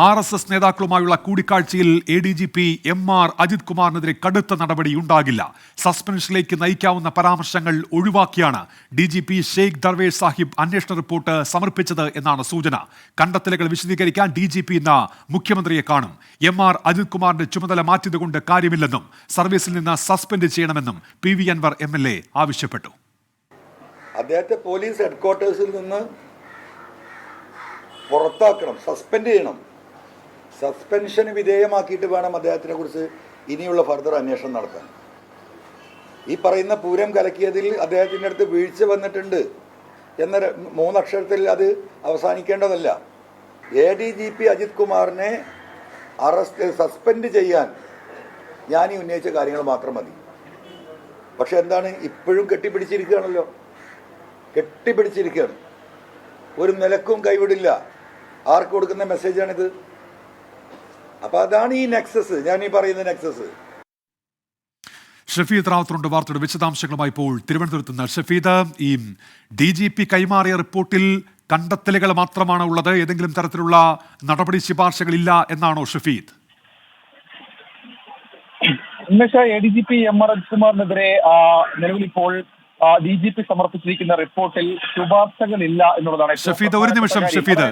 RSS നേതാക്കളുമായുള്ള കൂടിക്കാഴ്ചയിൽ ADGP MR Ajith കുമാറിനെതിരെ കടുത്ത നടപടിയുണ്ടാകില്ല. സസ്പെൻഷനിലേക്ക് നയിക്കാവുന്ന പരാമർശങ്ങൾ ഒഴിവാക്കിയാണ് DGP ഷെയ്ഖ് ദർവേഷ് സാഹിബ് അന്വേഷണ റിപ്പോർട്ട് സമർപ്പിച്ചത് എന്നാണ് സൂചന. കണ്ടെത്തലുകൾ വിശദീകരിക്കാൻ DGP ഇന്ന് മുഖ്യമന്ത്രിയെ കാണും. MR അജിത് കുമാറിന്റെ ചുമതല മാറ്റിയതുകൊണ്ട് കാര്യമില്ലെന്നും സർവീസിൽ നിന്ന് സസ്പെൻഡ് ചെയ്യണമെന്നും PV അൻവർ MLA ആവശ്യപ്പെട്ടു. അദ്ദേഹത്തെ പോലീസ് ഹെഡ്ക്വാർട്ടേഴ്സിൽ നിന്ന് പുറത്താക്കണം, സസ്പെൻഡ് ചെയ്യണം. സസ്പെൻഷന് വിധേയമാക്കിയിട്ട് വേണം അദ്ദേഹത്തിനെ കുറിച്ച് ഇനിയുള്ള ഫർദർ അന്വേഷണം നടത്താൻ. ഈ പറയുന്ന പൂരം കലക്കിയതിൽ അദ്ദേഹത്തിൻ്റെ അടുത്ത് വീഴ്ച വന്നിട്ടുണ്ട് എന്ന 3 അക്ഷരത്തിൽ അത് അവസാനിക്കേണ്ടതല്ല. ADGP അജിത് കുമാറിനെ സസ്പെൻഡ് ചെയ്യാൻ ഞാൻ ഈ ഉന്നയിച്ച കാര്യങ്ങൾ മാത്രം മതി. പക്ഷെ എന്താണ്, ഇപ്പോഴും കെട്ടിപ്പിടിച്ചിരിക്കുകയാണല്ലോ, കെട്ടിപ്പിടിച്ചിരിക്കുകയാണ്. ഒരു നിലക്കും കൈവിടില്ല. ആർക്ക് കൊടുക്കുന്ന മെസ്സേജാണിത്? അപ്പൊ അതാണ് ഈ നെക്സസ്, ഞാൻ ഈ പറയുന്ന നെക്സസ്. ഷഫീദ് റാവത്തറുണ്ട് വാർത്തയുടെ വിശദാംശങ്ങളുമായി ഇപ്പോൾ തിരുവനന്തപുരത്ത് നിന്ന്. ഷഫീദ്, ഈ DGP കൈമാറിയ റിപ്പോർട്ടിൽ കണ്ടെത്തലുകൾ മാത്രമാണ് ഉള്ളത്, ഏതെങ്കിലും തരത്തിലുള്ള നടപടി ശുപാർശകളില്ല എന്നാണോ Shafeed? ADGP MR Ajith കുമാറിനെതിരെ നിലവിലിപ്പോൾ DGP സമർപ്പിച്ചിരിക്കുന്ന റിപ്പോർട്ടിൽ ശുപാർശകളില്ല എന്നുള്ളതാണ്. ഷഫീദ്, ഒരു നിമിഷം ഷഫീദ്.